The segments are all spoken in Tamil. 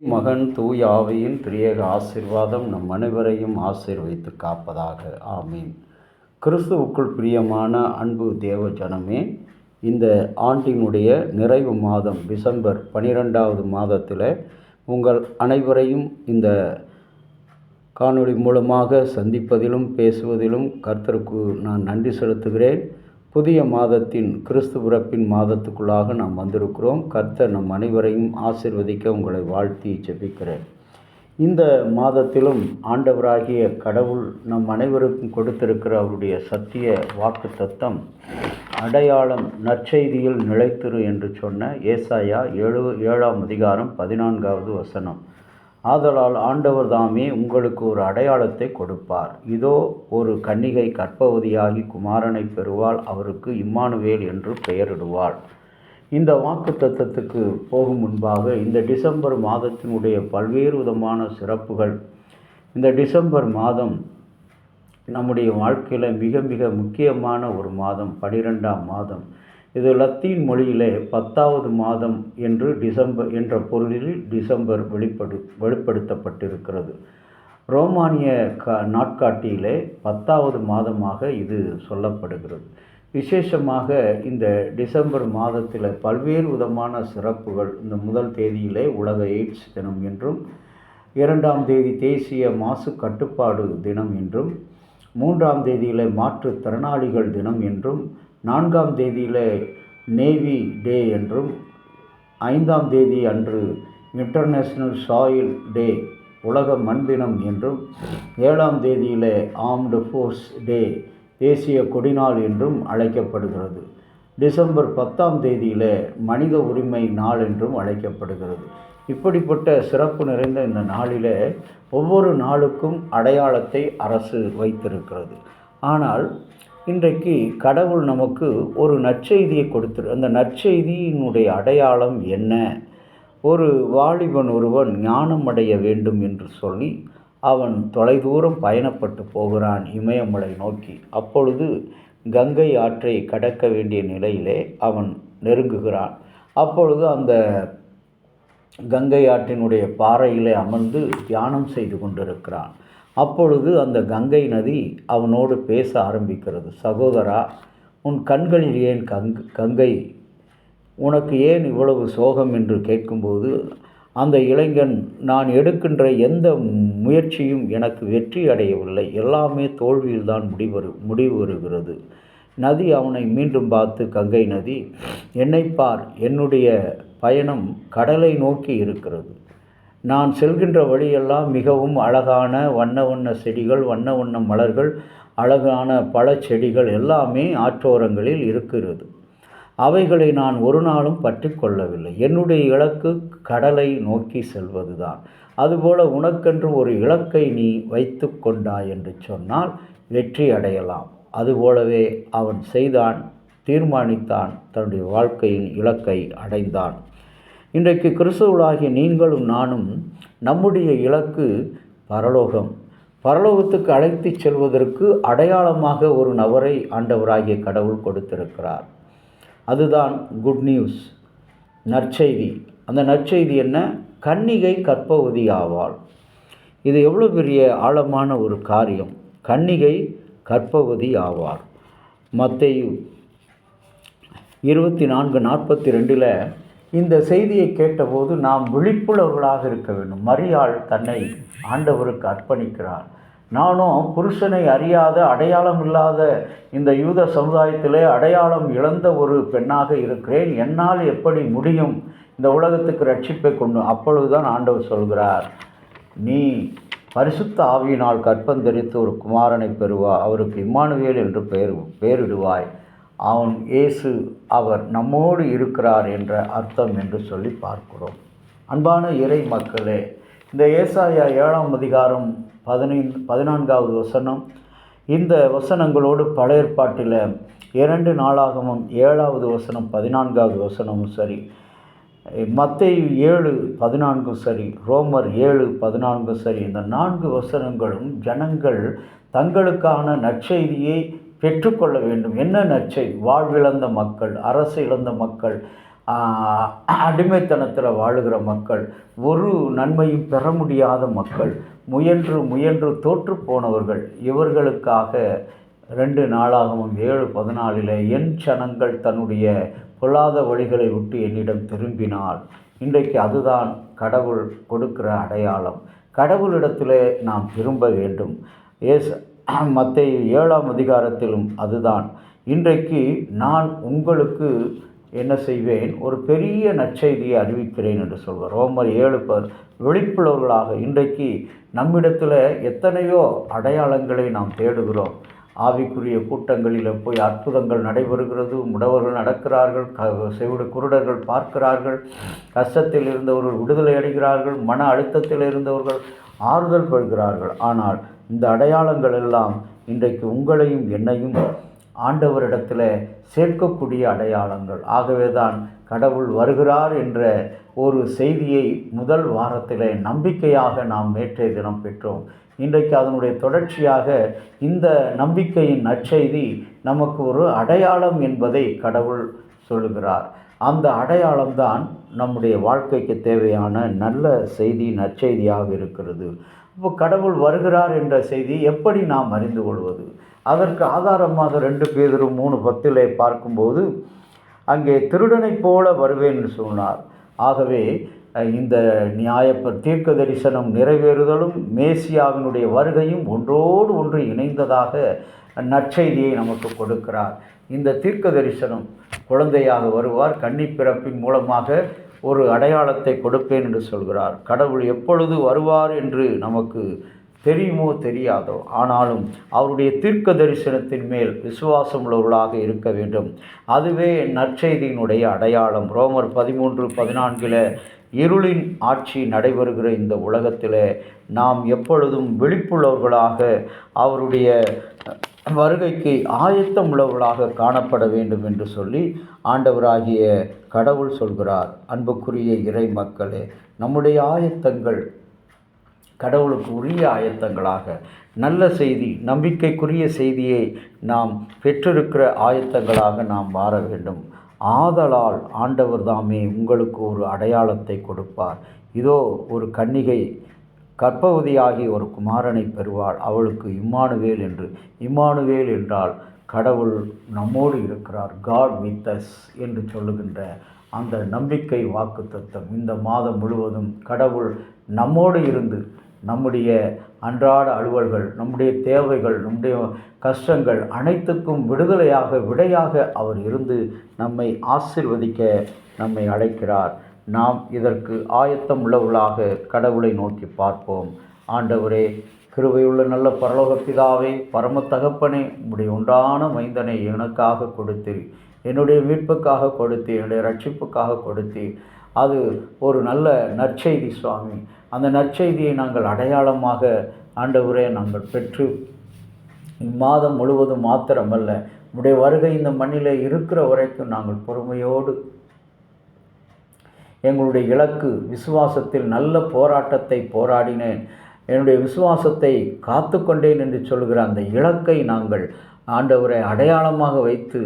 மகன் தூய ஆவியின் திரியேக ஆசீர்வாதம் நம் அனைவரையும் ஆசீர்வதித்து காப்பதாக. ஆமீன். கிறிஸ்துவுக்குள் பிரியமான அன்பு தேவ ஜனமே, இந்த ஆண்டினுடைய நிறைவு மாதம் டிசம்பர் 12வது மாதத்தில் உங்கள் அனைவரையும் இந்த காணொளி மூலமாக சந்திப்பதிலும் பேசுவதிலும் கர்த்தருக்கு நான் நன்றி செலுத்துகிறேன். புதிய மாதத்தின் கிறிஸ்து பிறப்பின் மாதத்துக்குள்ளாக நாம் வந்திருக்கிறோம். கர்த்தர் நம் அனைவரையும் ஆசீர்வதிக்க உங்களை வாழ்த்தி ஜெபிக்கிறேன். இந்த மாதத்திலும் ஆண்டவராகிய கடவுள் நம் அனைவருக்கும் கொடுத்திருக்கிற அவருடைய சத்திய வாக்கு தத்தம் அடையாளம் நற்செய்தியில் நிலைத்திரு என்று சொன்ன ஏசாயா 7ஆம் அதிகாரம் 14வது வசனம். ஆதலால் ஆண்டவர் தாமே உங்களுக்கு ஒரு அடையாளத்தை கொடுப்பார். இதோ ஒரு கன்னிகை கர்ப்பவதியாகி குமாரனை பெறுவாள், அவருக்கு இம்மானுவேல் என்று பெயரிடுவாள். இந்த வாக்கு தத்தத்துக்கு போகும் முன்பாக இந்த டிசம்பர் மாதத்தினுடைய பல்வேறு விதமான சிறப்புகள், இந்த டிசம்பர் மாதம் நம்முடைய வாழ்க்கையில் மிக மிக முக்கியமான ஒரு மாதம், 12ஆம் மாதம். இது லத்தீன் மொழியிலே 10வது மாதம் என்று டிசம்பர் என்ற பொருளில் டிசம்பர் வெளிப்படுத்தப்பட்டிருக்கிறது. ரோமானிய நாட்காட்டியிலே 10வது மாதமாக இது சொல்லப்படுகிறது. விசேஷமாக இந்த டிசம்பர் மாதத்தில் பல்வேறு விதமான சிறப்புகள். இந்த முதல் தேதியிலே உலக எய்ட்ஸ் தினம் என்றும், 2ஆம் தேதி தேசிய மாசு கட்டுப்பாடு தினம் என்றும், 3ஆம் தேதியில் மாற்றுத்திறனாளிகள் தினம் என்றும், 4ஆம் தேதியில் நேவி டே என்றும், 5ஆம் தேதி அன்று இன்டர்நேஷ்னல் சாயில் டே உலக மண் தினம் என்றும், 7ஆம் தேதியில் ஆர்ம்டு ஃபோர்ஸ் டே தேசிய கொடிநாள் என்றும் அழைக்கப்படுகிறது. டிசம்பர் 10ஆம் தேதியில் மனித உரிமை நாள் என்றும் அழைக்கப்படுகிறது. இப்படிப்பட்ட சிறப்பு நிறைந்த இந்த நாளில் ஒவ்வொரு நாளுக்கும் அடையாளத்தை அரசு வைத்திருக்கிறது. ஆனால் இன்றைக்கு கடவுள் நமக்கு ஒரு நற்செய்தியை அந்த நற்செய்தியினுடைய அடையாளம் என்ன? ஒரு வாலிபன் ஒருவன் ஞானம் அடைய வேண்டும் என்று சொல்லி அவன் தொலைதூரம் பயணப்பட்டு போகிறான் இமயமலை நோக்கி. அப்பொழுது கங்கை ஆற்றை கடக்க வேண்டிய நிலையிலே அவன் நெருங்குகிறான். அப்பொழுது அந்த கங்கை ஆற்றினுடைய பாறையிலே அமர்ந்து தியானம் செய்து கொண்டிருக்கிறான். அப்பொழுது அந்த கங்கை நதி அவனோடு பேச ஆரம்பிக்கிறது. சகோதரா, உன் கண்களில் ஏன் கங்கை, உனக்கு ஏன் இவ்வளவு சோகம் என்று கேட்கும்போது அந்த இளைஞன், நான் எடுக்கின்ற எந்த முயற்சியும் எனக்கு வெற்றி அடையவில்லை, எல்லாமே தோல்வியில்தான் முடிவு வருகிறது. நதி அவனை மீண்டும் பார்த்து, கங்கை நதி, என்னை பார், என்னுடைய பயணம் கடலை நோக்கி இருக்கிறது. நான் செல்கின்ற வழியெல்லாம் மிகவும் அழகான வண்ண வண்ண செடிகள், வண்ண வண்ண மலர்கள், அழகான பல செடிகள் எல்லாமே ஆற்றோரங்களில் இருக்கிறது. அவைகளை நான் ஒரு நாளும் பற்றி கொள்ளவில்லை. என்னுடைய இலக்கு கடலை நோக்கி செல்வது தான். அதுபோல் உனக்கென்று ஒரு இலக்கை நீ வைத்து கொண்டாய் என்று சொன்னால் வெற்றி அடையலாம். அதுபோலவே அவன் செய்தான், தீர்மானித்தான், தன்னுடைய வாழ்க்கையின் இலக்கை அடைந்தான். இன்றைக்கு கிறிஸ்துவர்களாகிய நீங்களும் நானும் நம்முடைய இலக்கு பரலோகம். பரலோகத்துக்கு அழைத்து செல்வதற்கு அடையாளமாக ஒரு நபரை ஆண்டவராகிய கடவுள் கொடுத்திருக்கிறார். அதுதான் குட் நியூஸ், நற்செய்தி. அந்த நற்செய்தி என்ன? கன்னிகை கர்ப்பவதி ஆவாள். இது எவ்வளோ பெரிய ஆழமான ஒரு காரியம். கன்னிகை கர்ப்பவதி ஆவாள். மத்தேயு 24:42 இந்த செய்தியை கேட்டபோது நாம் விழிப்புணர்வுகளாக இருக்க வேண்டும். மரியாள் தன்னை ஆண்டவருக்கு அர்ப்பணிக்கிறார். நானும் புருஷனை அறியாத, அடையாளம் இல்லாத இந்த யூத சமுதாயத்திலே அடையாளம் இழந்த ஒரு பெண்ணாக இருக்கிறேன். என்னால் எப்படி முடியும் இந்த உலகத்துக்கு ரட்சிப்பை கொண்டு? அப்பொழுதுதான் ஆண்டவர் சொல்கிறார், நீ பரிசுத்த ஆவியினால் கற்பந்தரித்து ஒரு குமாரனை பெறுவா, அவருக்கு இம்மானுவேல் என்று பெயரிடுவாய். அவன் இயேசு, அவர் நம்மோடு இருக்கிறார் என்ற அர்த்தம் என்று சொல்லி பார்க்கிறோம். அன்பான இறை மக்களே, இந்த ஏசாயா 7ஆம் அதிகாரம் 14வது வசனம், இந்த வசனங்களோடு பழைய ஏற்பாட்டில் 2 நாளாகமம் 7வது வசனம் 14வது வசனமும் சரி, மத்தேயு 7:14 சரி, ரோமர் 7:14 சரி, இந்த 4 வசனங்களும் ஜனங்கள் தங்களுக்கான நற்செய்தியை பெற்றுக்கொள்ள வேண்டும். என்ன நற்செய்தி? வாழ்விழந்த மக்கள், அரசு இழந்த மக்கள், அடிமைத்தனத்தில் வாழுகிற மக்கள், ஒரு நன்மையும் பெற முடியாத மக்கள், முயன்று முயன்று தோற்று போனவர்கள், இவர்களுக்காக 2 நாளாகவும் 7:14 என் ஜனங்கள் தன்னுடைய பொல்லாத வழிகளை விட்டு என்னிடம் திரும்பினார். இன்றைக்கு அதுதான் கடவுள் கொடுக்கிற அடையாளம். கடவுளிடத்தில் நாம் திரும்ப வேண்டும். மத்தேயு 7ஆம் அதிகாரத்திலும் அதுதான். இன்றைக்கு நான் உங்களுக்கு என்ன செய்வேன், ஒரு பெரிய நற்செய்தியை அறிவிக்கிறேன் என்று சொல்வார். ரோமர் 7 விழிப்புள்ளவர்களாக. இன்றைக்கு நம்மிடத்தில் எத்தனையோ அடையாளங்களை நாம் தேடுகிறோம். ஆவிக்குரிய கூட்டங்களில் போய் அற்புதங்கள் நடைபெறுகிறது, முடவர்கள் நடக்கிறார்கள், செவிடு குருடர்கள் பார்க்கிறார்கள், கஷ்டத்தில் இருந்தவர்கள் விடுதலை அடைகிறார்கள், மன அழுத்தத்தில் இருந்தவர்கள் ஆறுதல் பெறுகிறார்கள். ஆனால் இந்த அடையாளங்கள் எல்லாம் இன்றைக்கு உங்களையும் என்னையும் ஆண்டவரிடத்தில் சேர்க்கக்கூடிய அடையாளங்கள். ஆகவே தான் கடவுள் வருகிறார் என்ற ஒரு செய்தியை முதல் வாரத்தில் நம்பிக்கையாக நாம் நேற்றைய தினம் பெற்றோம். இன்றைக்கு அதனுடைய தொடர்ச்சியாக இந்த நம்பிக்கையின் நற்செய்தி நமக்கு ஒரு அடையாளம் என்பதை கடவுள் சொல்லுகிறார். அந்த அடையாளம்தான் நம்முடைய வாழ்க்கைக்கு தேவையான நல்ல செய்தி, நற்செய்தியாக இருக்கிறது. இப்போ கடவுள் வருகிறார் என்ற செய்தி எப்படி நாம் அறிந்து கொள்வது? அதற்கு ஆதாரமாக 2 பேதுரு 3:10 பார்க்கும்போது, அங்கே திருடனைப் போல வருவேன் என்று சொன்னார். ஆகவே இந்த தீர்க்க தரிசனம் நிறைவேறுதலும் மேசியாவினுடைய வருகையும் ஒன்றோடு ஒன்று இணைந்ததாக நற்செய்தியை நமக்கு கொடுக்கிறார். இந்த தீர்க்க தரிசனம் குழந்தையாக வருவார், கன்னி பிறப்பின் மூலமாக ஒரு அடையாளத்தை கொடுப்பேன் என்று சொல்கிறார். கடவுள் எப்பொழுது வருவார் என்று நமக்கு தெரியுமோ தெரியாதோ, ஆனாலும் அவருடைய தீர்க்க தரிசனத்தின் மேல் விசுவாசம் உள்ளவர்களாக இருக்க வேண்டும். அதுவே நற்செய்தியினுடைய அடையாளம். ரோமர் 13:14 இருளின் ஆட்சி நடைபெறுகிற இந்த உலகத்தில் நாம் எப்பொழுதும் விழிப்புள்ளவர்களாக அவருடைய வருகைக்கு ஆயத்தம் உள்ளவர்களாக காணப்பட வேண்டும் என்று சொல்லி ஆண்டவராகிய கடவுள் சொல்கிறார். அன்புக்குரிய இறை மக்களே, நம்முடைய ஆயத்தங்கள் கடவுளுக்கு உரிய ஆயத்தங்களாக, நல்ல செய்தி, நம்பிக்கைக்குரிய செய்தியை நாம் பெற்றிருக்கிற ஆயத்தங்களாக நாம் மாற வேண்டும். ஆதலால் ஆண்டவர் தாமே உங்களுக்கு ஒரு அடையாளத்தை கொடுப்பார். இதோ ஒரு கன்னிகை கர்ப்பவதியாகி ஒரு குமாரனை பெறுவாள், அவளுக்கு இம்மானுவேல் என்று. இம்மானுவேல் என்றால் கடவுள் நம்மோடு இருக்கிறார், காட் வித் அஸ் என்று சொல்லுகின்ற அந்த நம்பிக்கை வாக்குத்தத்தம். இந்த மாதம் முழுவதும் கடவுள் நம்மோடு இருந்து நம்முடைய அன்றாட அலுவல்கள், நம்முடைய தேவைகள், நம்முடைய கஷ்டங்கள் அனைத்துக்கும் விடையாக அவர் இருந்து நம்மை ஆசீர்வதிக்க நம்மை அழைக்கிறார். நாம் இதற்கு ஆயத்தம் உள்ளவர்களாக கடவுளை நோக்கி பார்ப்போம். ஆண்டவரே, கிருபையுள்ள நல்ல பரலோக பிதாவே, பரம தகப்பனே, உம்முடைய ஒன்றான மைந்தனை எனக்காக கொடுத்தீர், என்னுடைய மீட்புக்காக கொடுத்தீர், என்னுடைய ரட்சிப்புக்காக கொடுத்தீர். அது ஒரு நல்ல நற்செய்தி சுவாமி. அந்த நற்செய்தியை நாங்கள் அடையாளமாக ஆண்டவரே நாங்கள் பெற்று இம்மாதம் முழுவதும் மாத்திரமல்ல, உம்முடைய வருகை இந்த மண்ணிலே இருக்கிற வரைக்கும் நாங்கள் பொறுமையோடு எங்களுடைய இலக்கு விசுவாசத்தில் நல்ல போராட்டத்தை போராடினேன், என்னுடைய விசுவாசத்தை காத்து கொண்டேன் என்று சொல்கிற அந்த இலக்கை நாங்கள் ஆண்டவரை அடையாளமாக வைத்து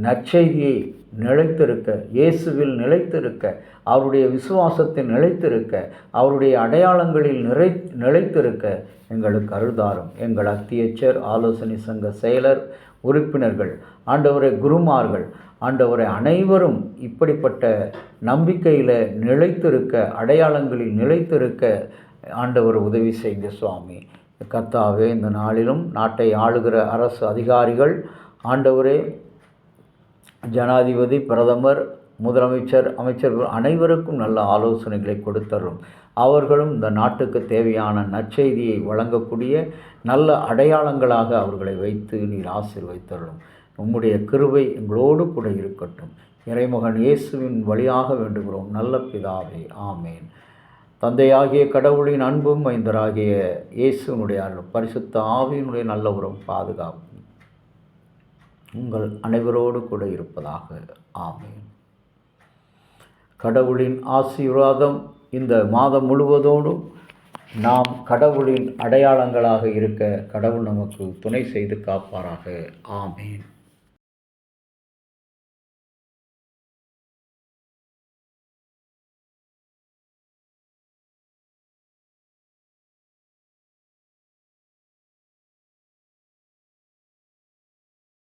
நற்செய்தியை நிலைத்திருக்க, இயேசுவில் நிலைத்திருக்க, அவருடைய விசுவாசத்தில் நிலைத்திருக்க, அவருடைய அடையாளங்களில் நிலைத்திருக்க எங்களுக்கு அருள்தாரும். எங்கள் அத்தியட்சர், ஆலோசனை சங்க செயலர், உறுப்பினர்கள், ஆண்டவரை குருமார்கள், ஆண்டவரை அனைவரும் இப்படிப்பட்ட நம்பிக்கையில் நிலைத்திருக்க, அடையாளங்களில் நிலைத்திருக்க ஆண்டவர் உதவி செய்த சுவாமி. கர்த்தாவே, இந்த நாளிலும் நாட்டை ஆளுகிற அரசு அதிகாரிகள், ஆண்டவரே, ஜனாதிபதி, பிரதமர், முதலமைச்சர், அமைச்சர்கள் அனைவருக்கும் நல்ல ஆலோசனைகளை கொடுத்தரும். அவர்களும் இந்த நாட்டுக்கு தேவையான நற்செய்தியை வழங்கக்கூடிய நல்ல அடையாளங்களாக அவர்களை வைத்து நீர் ஆசீர்வதித்தருளும். உம்முடைய கிருபை எங்களோடு கூட இருக்கட்டும். இறைமகன் இயேசுவின் வழியாக வேண்டுகிறோம் நல்ல பிதாவே, ஆமேன். தந்தையாகிய கடவுளின் அன்பும் மைந்தராகிய இயேசுனுடைய அருளும் பரிசுத்த ஆவியினுடைய நல்ல உறவும் பாதுகாப்பும் உங்கள் அனைவரோடு கூட இருப்பதாக, ஆமேன். கடவுளின் ஆசீர்வாதம் இந்த மாதம் முழுவதோடும் நாம் கடவுளின் அடையாளங்களாக இருக்க கடவுள் நமக்கு துணை செய்து காப்பாராக, ஆமேன்.